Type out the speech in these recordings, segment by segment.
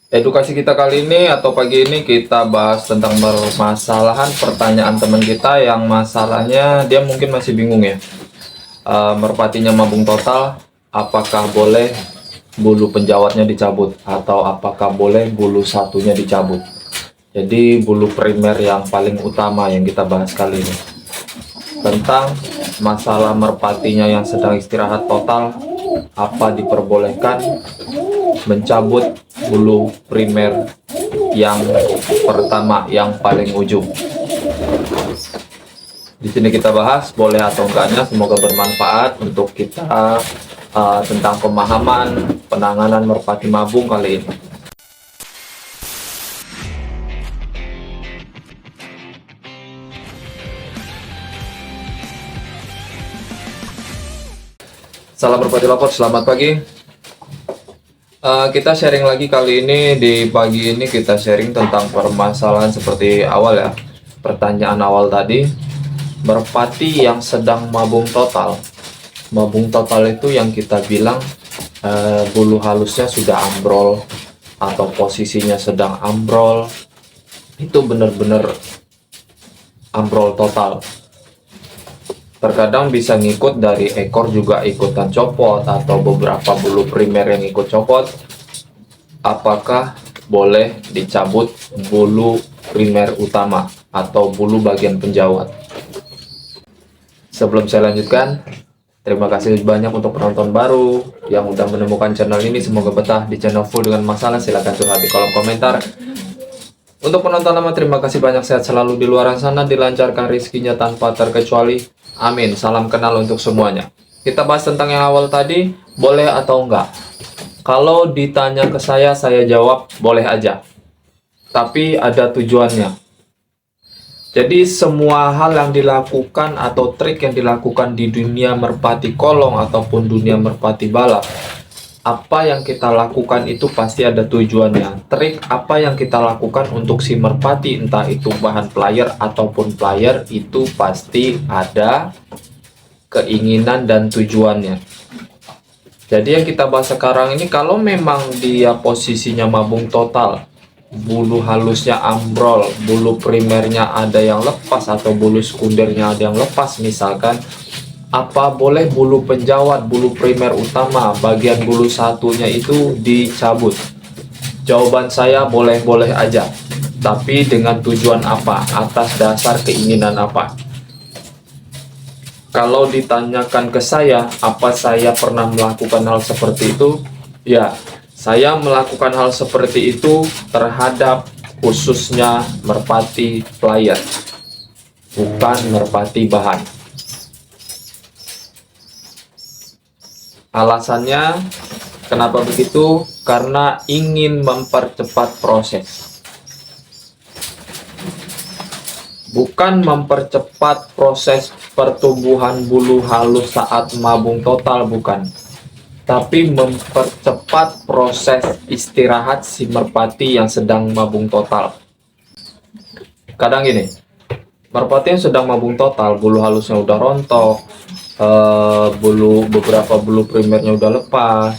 Edukasi kita kali ini atau pagi ini kita bahas tentang permasalahan pertanyaan teman kita yang masalahnya dia mungkin masih bingung ya. Merpatinya mabung total, apakah boleh bulu penjawatnya dicabut atau apakah boleh bulu satunya dicabut? Jadi bulu primer yang paling utama yang kita bahas kali ini tentang masalah merpatinya yang sedang istirahat total, apa diperbolehkan mencabut bulu primer yang pertama yang paling ujung. Di sini kita bahas boleh atau enggaknya, semoga bermanfaat untuk kita tentang pemahaman penanganan merpati mabung kali ini. Salam merpati lapor, selamat pagi. Kita sharing lagi kali ini. Di pagi ini kita sharing tentang permasalahan seperti awal ya. Pertanyaan awal tadi, merpati yang sedang mabung total. Mabung total itu yang kita bilang bulu halusnya sudah ambrol atau posisinya sedang ambrol. Itu benar-benar ambrol total. Terkadang bisa ngikut dari ekor juga ikutan copot atau beberapa bulu primer yang ikut copot. Apakah boleh dicabut bulu primer utama atau bulu bagian penjawat? Sebelum saya lanjutkan, terima kasih banyak untuk penonton baru yang udah menemukan channel ini. Semoga betah di channel full dengan masalah. Silahkan curhat di kolom komentar. Untuk penonton lama, terima kasih banyak, sehat selalu di luar sana, dilancarkan rezekinya tanpa terkecuali. Amin. Salam kenal untuk semuanya. Kita bahas tentang yang awal tadi, boleh atau enggak. Kalau ditanya ke saya jawab boleh aja. Tapi ada tujuannya. Jadi semua hal yang dilakukan atau trik yang dilakukan di dunia merpati kolong ataupun dunia merpati balap, apa yang kita lakukan itu pasti ada tujuannya. Trik apa yang kita lakukan untuk si merpati, entah itu bahan player ataupun player, itu pasti ada keinginan dan tujuannya. Jadi yang kita bahas sekarang ini, kalau memang dia posisinya mabung total, bulu halusnya ambrol, bulu primernya ada yang lepas atau bulu sekundernya ada yang lepas misalkan, apa boleh bulu penjawat, bulu primer utama, bagian bulu satunya itu dicabut? Jawaban saya boleh-boleh aja. Tapi dengan tujuan apa? Atas dasar keinginan apa? Kalau ditanyakan ke saya, apa saya pernah melakukan hal seperti itu? Ya, saya melakukan hal seperti itu terhadap khususnya merpati player, bukan merpati bahan. Alasannya kenapa begitu? Karena ingin mempercepat proses. Bukan mempercepat proses pertumbuhan bulu halus saat mabung total, bukan. Tapi mempercepat proses istirahat si merpati yang sedang mabung total. Kadang gini, merpati yang sedang mabung total, bulu halusnya udah rontok, beberapa bulu primernya udah lepas,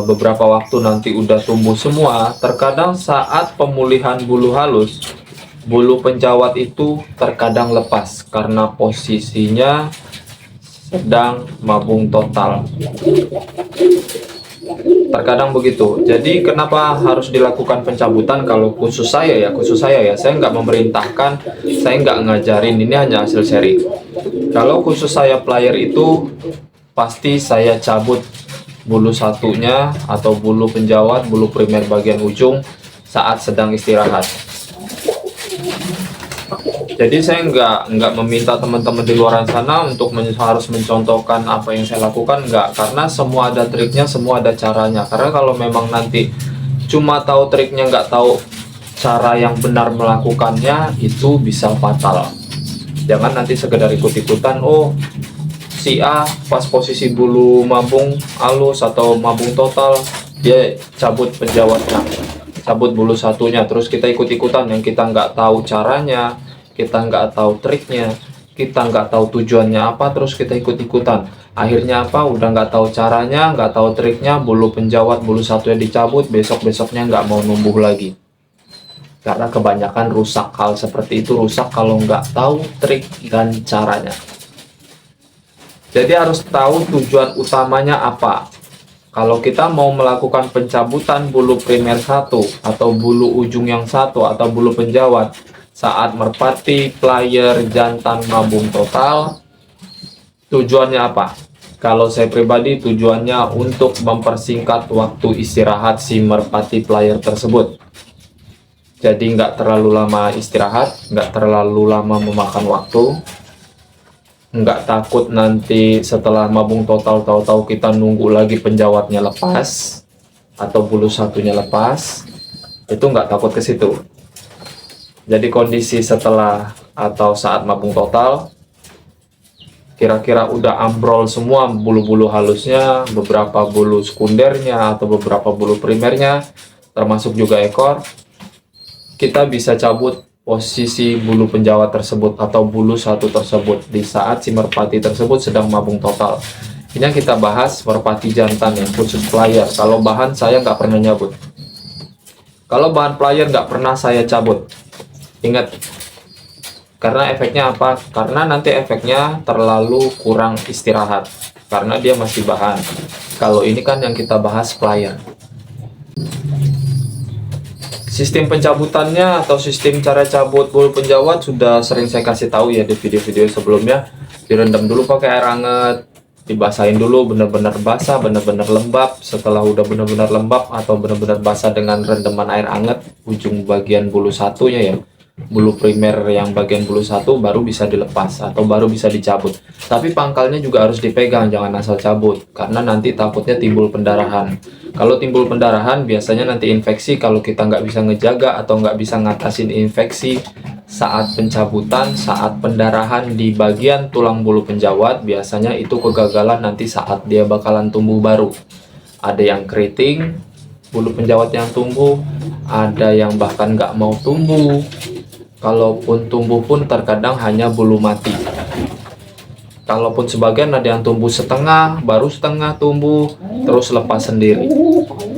beberapa waktu nanti udah tumbuh semua. Terkadang saat pemulihan bulu halus, bulu penjawat itu terkadang lepas karena posisinya sedang mabung total. Terkadang begitu. Jadi kenapa harus dilakukan pencabutan? Kalau khusus saya ya, saya nggak memerintahkan, saya nggak ngajarin, ini hanya hasil sharing. Kalau khusus saya player itu pasti saya cabut bulu satunya atau bulu penjawat, bulu primer bagian ujung saat sedang istirahat. Jadi saya nggak meminta teman-teman di luar sana untuk harus mencontohkan apa yang saya lakukan, nggak, karena semua ada triknya, semua ada caranya. Karena kalau memang nanti cuma tahu triknya nggak tahu cara yang benar melakukannya, itu bisa fatal. Jangan nanti sekedar ikut-ikutan, oh si A pas posisi bulu mabung halus atau mabung total dia cabut penjawatnya, cabut bulu satunya, terus kita ikut-ikutan yang kita nggak tahu caranya, kita nggak tahu triknya, kita nggak tahu tujuannya apa, terus kita ikut-ikutan. Akhirnya apa? Udah nggak tahu caranya, nggak tahu triknya, bulu penjawat, bulu satunya dicabut, besok-besoknya nggak mau numbuh lagi. Karena kebanyakan rusak. Hal seperti itu rusak kalau nggak tahu trik dan caranya. Jadi harus tahu tujuan utamanya apa. Kalau kita mau melakukan pencabutan bulu primer satu, atau bulu ujung yang satu, atau bulu penjawat, saat merpati, player, jantan, mabung total, tujuannya apa? Kalau saya pribadi tujuannya untuk mempersingkat waktu istirahat si merpati player tersebut. Jadi nggak terlalu lama istirahat, nggak terlalu lama memakan waktu, nggak takut nanti setelah mabung total tahu-tahu kita nunggu lagi penjawatnya lepas atau bulu satunya lepas, itu nggak takut ke situ. Jadi kondisi setelah atau saat mabung total, kira-kira udah ambrol semua bulu-bulu halusnya, beberapa bulu sekundernya atau beberapa bulu primernya, termasuk juga ekor, kita bisa cabut posisi bulu penjawat tersebut atau bulu satu tersebut di saat si merpati tersebut sedang mabung total. Ini yang kita bahas merpati jantan yang khusus player. Kalau bahan saya nggak pernah nyabut. Kalau bahan player nggak pernah saya cabut. Ingat, karena efeknya apa? Karena nanti efeknya terlalu kurang istirahat, karena dia masih bahan. Kalau ini kan yang kita bahas player. Sistem pencabutannya atau sistem cara cabut bulu penjawat sudah sering saya kasih tahu ya di video-video sebelumnya. Direndam dulu pakai air hangat, dibasahin dulu benar-benar basah, benar-benar lembab. Setelah udah benar-benar lembab atau benar-benar basah dengan rendaman air hangat, ujung bagian bulu satunya ya, bulu primer yang bagian bulu satu baru bisa dilepas atau baru bisa dicabut. Tapi pangkalnya juga harus dipegang, jangan asal cabut, karena nanti takutnya timbul pendarahan. Kalau timbul pendarahan biasanya nanti infeksi kalau kita nggak bisa ngejaga atau nggak bisa ngatasin infeksi saat pencabutan, saat pendarahan di bagian tulang bulu penjawat, biasanya itu kegagalan nanti saat dia bakalan tumbuh baru. Ada yang keriting, bulu penjawat yang tumbuh, ada yang bahkan nggak mau tumbuh. Kalaupun tumbuh pun terkadang hanya bulu mati. Kalaupun sebagian ada yang tumbuh setengah, baru setengah tumbuh, terus lepas sendiri.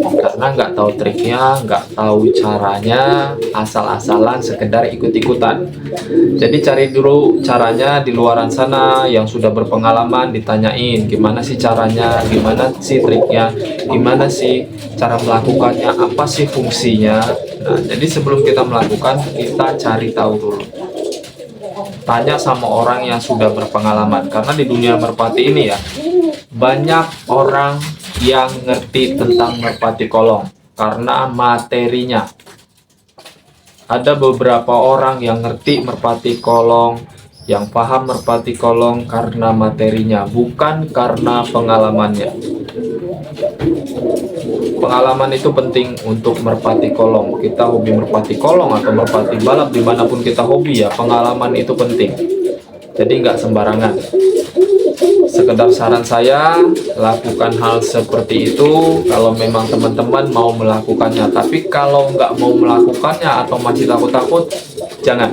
Karena nggak tahu triknya, nggak tahu caranya, asal-asalan sekedar ikut-ikutan. Jadi cari dulu caranya di luaran sana yang sudah berpengalaman, ditanyain gimana sih caranya, gimana sih triknya, gimana sih cara melakukannya, apa sih fungsinya. Nah, jadi sebelum kita melakukan, kita cari tahu dulu. Tanya sama orang yang sudah berpengalaman, karena di dunia merpati ini ya, banyak orang yang ngerti tentang merpati kolong karena materinya. Ada beberapa orang yang ngerti merpati kolong, yang paham merpati kolong karena materinya, bukan karena pengalamannya. Pengalaman itu penting untuk merpati kolong. Kita hobi merpati kolong atau merpati balap, dimanapun kita hobi ya, pengalaman itu penting. Jadi nggak sembarangan. Sekedar saran saya, lakukan hal seperti itu kalau memang teman-teman mau melakukannya. Tapi kalau nggak mau melakukannya atau masih takut-takut, jangan.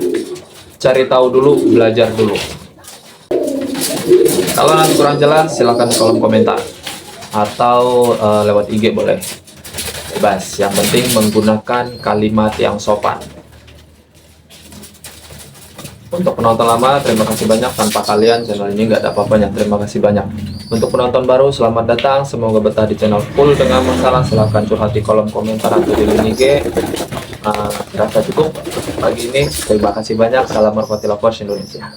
Cari tahu dulu, belajar dulu. Kalau nanti kurang jelas, silahkan di kolom komentar atau lewat IG boleh, bebas. Yang penting menggunakan kalimat yang sopan. Untuk penonton lama, terima kasih banyak. Tanpa kalian channel ini nggak ada apa-apanya. Terima kasih banyak. Untuk penonton baru, selamat datang. Semoga betah di channel Full dengan masalah. Silahkan curhat di kolom komentar atau di link IG. Rasa cukup pagi ini. Terima kasih banyak. Salam merpati lovers Indonesia.